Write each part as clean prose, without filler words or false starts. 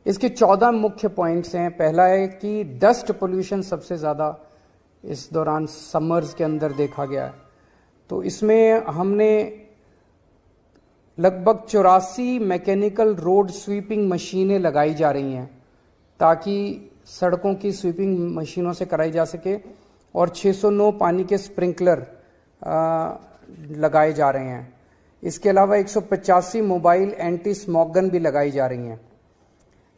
इसके 14 मुख्य पॉइंट्स हैं। पहला है कि डस्ट पोल्यूशन सबसे ज़्यादा इस दौरान समर्स के अंदर देखा गया है। तो इसमें हमने लगभग 84 मैकेनिकल रोड स्वीपिंग मशीनें लगाई जा रही हैं ताकि सड़कों की स्वीपिंग मशीनों से कराई जा सके, और 609 पानी के स्प्रिंकलर लगाए जा रहे हैं। इसके अलावा 185 मोबाइल एंटी स्मॉग गन भी लगाई जा रही हैं।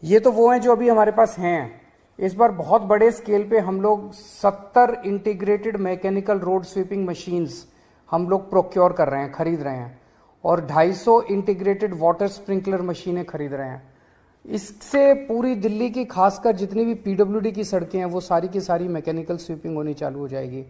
ये तो वो हैं जो अभी हमारे पास हैं। इस बार बहुत बड़े स्केल पे हम लोग 70 integrated mechanical road sweeping machines हम लोग प्रोक्योर कर रहे हैं, खरीद रहे हैं, और 250 इंटीग्रेटेड वाटर स्प्रिंकलर मशीनें खरीद रहे हैं। इससे पूरी दिल्ली की खासकर जितनी भी पीडब्ल्यूडी की सड़कें हैं वो सारी की सारी मैकेनिकल स्वीपिंग होनी चालू हो जाएगी।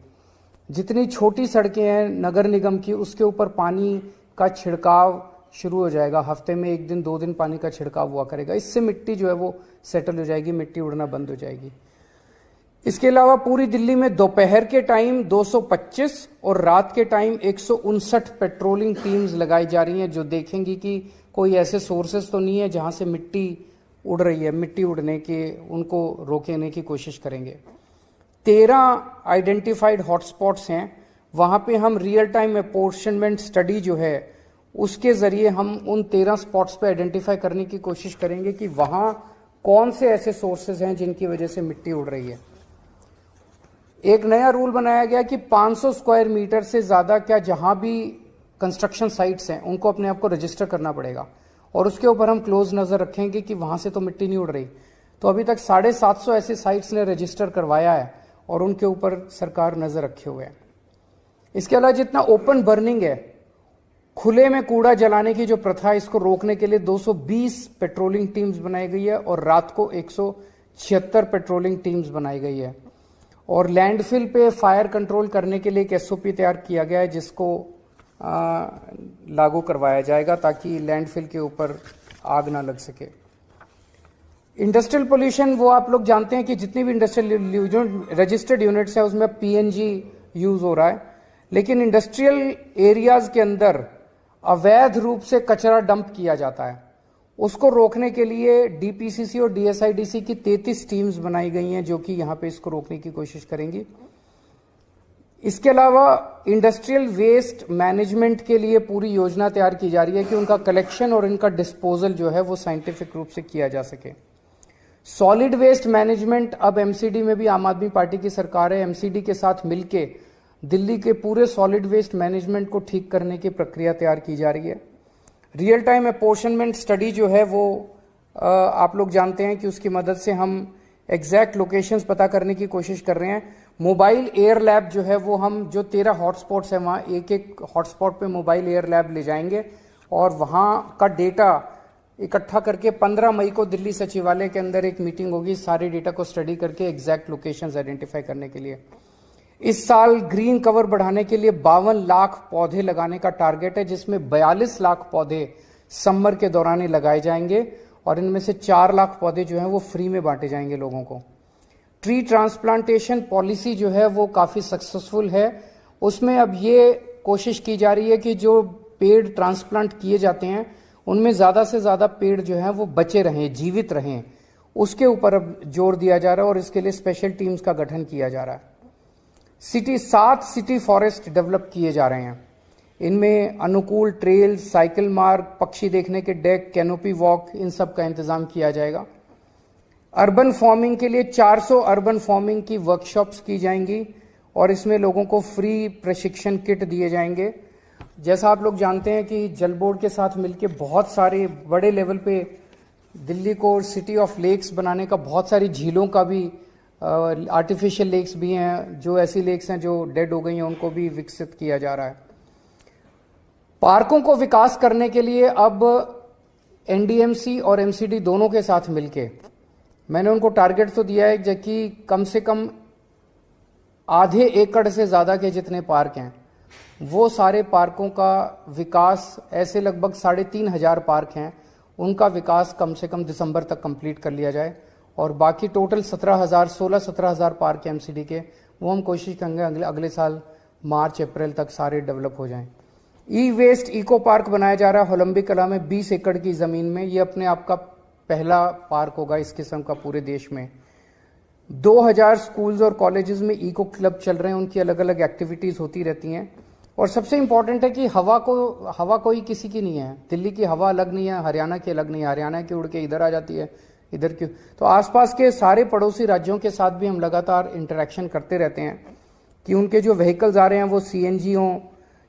जितनी छोटी सड़कें हैं नगर निगम की, उसके ऊपर पानी का छिड़काव शुरू हो जाएगा। हफ्ते में 1 दिन 2 दिन पानी का छिड़काव हुआ करेगा। इससे मिट्टी जो है वो सेटल हो जाएगी, मिट्टी उड़ना बंद हो जाएगी। इसके अलावा पूरी दिल्ली में दोपहर के टाइम 225 और रात के टाइम 159 पेट्रोलिंग टीम्स लगाई जा रही हैं, जो देखेंगी कि कोई ऐसे सोर्सेस तो नहीं है जहां से मिट्टी उड़ रही है। मिट्टी उड़ने के उनको रोकने की कोशिश करेंगे। 13 आइडेंटिफाइड हॉटस्पॉट्स हैं, वहां पे हम रियल टाइम अपोर्शनमेंट स्टडी जो है उसके जरिए हम उन 13 स्पॉट्स पे आइडेंटिफाई करने की कोशिश करेंगे कि वहां कौन से ऐसे सोर्सेज हैं जिनकी वजह से मिट्टी उड़ रही है। एक नया रूल बनाया गया कि 500 स्क्वायर मीटर से ज्यादा क्या जहां भी कंस्ट्रक्शन साइट्स हैं उनको अपने आप को रजिस्टर करना पड़ेगा, और उसके ऊपर हम क्लोज नजर रखेंगे कि वहां से तो मिट्टी नहीं उड़ रही। तो अभी तक 750 ऐसी साइट्स ने रजिस्टर करवाया है और उनके ऊपर सरकार नजर रखे हुए है। इसके अलावा जितना ओपन बर्निंग है, खुले में कूड़ा जलाने की जो प्रथा है, इसको रोकने के लिए 220 पेट्रोलिंग टीम्स बनाई गई है और रात को 176 पेट्रोलिंग टीम्स बनाई गई है। और लैंडफिल पे फायर कंट्रोल करने के लिए एक एसओपी तैयार किया गया है जिसको लागू करवाया जाएगा ताकि लैंडफिल के ऊपर आग ना लग सके। इंडस्ट्रियल पोल्यूशन, वो आप लोग जानते हैं कि जितनी भी इंडस्ट्रियल रजिस्टर्ड यूनिट्स है उसमें पीएनजी यूज हो रहा है, लेकिन इंडस्ट्रियल एरियाज के अंदर अवैध रूप से कचरा डंप किया जाता है। उसको रोकने के लिए डीपीसीसी और डीएसआईडीसी की 33 टीम्स बनाई गई हैं जो कि यहां पे इसको रोकने की कोशिश करेंगी। इसके अलावा इंडस्ट्रियल वेस्ट मैनेजमेंट के लिए पूरी योजना तैयार की जा रही है कि उनका कलेक्शन और इनका डिस्पोजल जो है वो साइंटिफिक रूप से किया जा सके। सॉलिड वेस्ट मैनेजमेंट, अब एमसीडी में भी आम आदमी पार्टी की सरकार है, एमसीडी के साथ मिलके दिल्ली के पूरे सॉलिड वेस्ट मैनेजमेंट को ठीक करने की प्रक्रिया तैयार की जा रही है। रियल टाइम अपोर्शनमेंट स्टडी जो है वो आप लोग जानते हैं कि उसकी मदद से हम एग्जैक्ट लोकेशंस पता करने की कोशिश कर रहे हैं। मोबाइल एयर लैब जो है वो हम जो 13 हॉटस्पॉट्स हैं वहाँ एक एक हॉटस्पॉट पे मोबाइल एयर लैब ले जाएंगे और वहाँ का डेटा इकट्ठा करके 15 मई को दिल्ली सचिवालय के अंदर एक मीटिंग होगी सारे डेटा को स्टडी करके एग्जैक्ट लोकेशंस आइडेंटिफाई करने के लिए। इस साल ग्रीन कवर बढ़ाने के लिए 52 लाख पौधे लगाने का टारगेट है, जिसमें 42 लाख पौधे समर के दौरान ही लगाए जाएंगे और इनमें से 4 लाख पौधे जो हैं वो फ्री में बांटे जाएंगे लोगों को। ट्री ट्रांसप्लांटेशन पॉलिसी जो है वो काफी सक्सेसफुल है। उसमें अब ये कोशिश की जा रही है कि जो पेड़ ट्रांसप्लांट किए जाते हैं उनमें ज्यादा से ज्यादा पेड़ जो हैं वो बचे रहें, जीवित रहें, उसके ऊपर अब जोर दिया जा रहा है और इसके लिए स्पेशल टीम्स का गठन किया जा रहा है। 7 सिटी फॉरेस्ट डेवलप किए जा रहे हैं। इनमें अनुकूल ट्रेल, साइकिल मार्ग, पक्षी देखने के डेक, कैनोपी वॉक, इन सब का इंतजाम किया जाएगा। अर्बन फार्मिंग के लिए 400 अर्बन फार्मिंग की वर्कशॉप्स की जाएंगी और इसमें लोगों को फ्री प्रशिक्षण किट दिए जाएंगे। जैसा आप लोग जानते हैं कि जल बोर्ड के साथ मिलकर बहुत सारे बड़े लेवल पे दिल्ली को सिटी ऑफ लेक्स बनाने का, बहुत सारी झीलों का भी, आर्टिफिशियल लेक्स भी हैं, जो ऐसी लेक्स हैं जो डेड हो गई हैं उनको भी विकसित किया जा रहा है। पार्कों को विकास करने के लिए अब एनडीएमसी और एमसीडी दोनों के साथ मिलके मैंने उनको टारगेट तो दिया है कि कम से कम आधे एकड़ से ज्यादा के जितने पार्क हैं वो सारे पार्कों का विकास, ऐसे लगभग 3,500 पार्क हैं, उनका विकास कम से कम दिसंबर तक कंप्लीट कर लिया जाए और बाकी टोटल 16,000 पार्क एमसीडी के वो हम कोशिश करेंगे अगले साल मार्च अप्रैल तक सारे डेवलप हो जाएं। ई वेस्ट इको पार्क बनाया जा रहा है होलंबी कला में 20 एकड़ की जमीन में। ये अपने आप का पहला पार्क होगा इस किस्म का पूरे देश में। 2000 स्कूल्स और कॉलेजेस में इको क्लब चल रहे हैं, उनकी अलग अलग एक्टिविटीज़ होती रहती हैं। और सबसे इम्पॉर्टेंट है कि हवा कोई किसी की नहीं है। दिल्ली की हवा अलग नहीं है, हरियाणा की अलग नहीं है। हरियाणा की उड़ के इधर आ जाती है, इधर की। तो आसपास के सारे पड़ोसी राज्यों के साथ भी हम लगातार इंटरेक्शन करते रहते हैं कि उनके जो व्हीकल्स आ रहे हैं वो सीएनजी हों,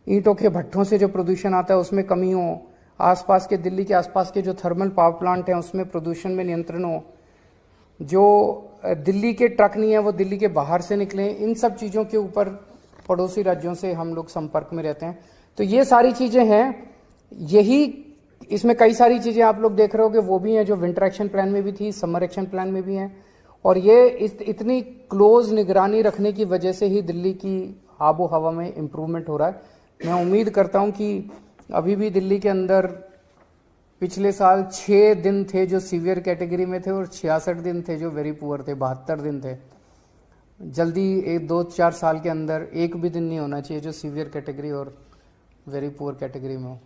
ईंटों के भट्ठों से जो प्रदूषण आता है उसमें कमी हो, आसपास के दिल्ली के आसपास के जो थर्मल पावर प्लांट हैं उसमें प्रदूषण में नियंत्रण हो, जो दिल्ली के ट्रक नहीं है वो दिल्ली के बाहर से निकले। इन सब चीज़ों के ऊपर पड़ोसी राज्यों से हम लोग संपर्क में रहते हैं। तो ये सारी चीज़ें हैं। यही इसमें कई सारी चीज़ें आप लोग देख रहे हो कि वो भी हैं जो विंटर एक्शन प्लान में भी थी, समर एक्शन प्लान में भी हैं। और ये इतनी क्लोज निगरानी रखने की वजह से ही दिल्ली की आबो हवा में इम्प्रूवमेंट हो रहा है। मैं उम्मीद करता हूँ कि अभी भी दिल्ली के अंदर पिछले साल 6 दिन थे जो सीवियर कैटेगरी में थे और 66 दिन थे जो वेरी पुअर थे, 72 दिन थे। जल्दी 1-2-4 साल के अंदर एक भी दिन नहीं होना चाहिए जो सीवियर कैटेगरी और वेरी पुअर कैटेगरी में हो।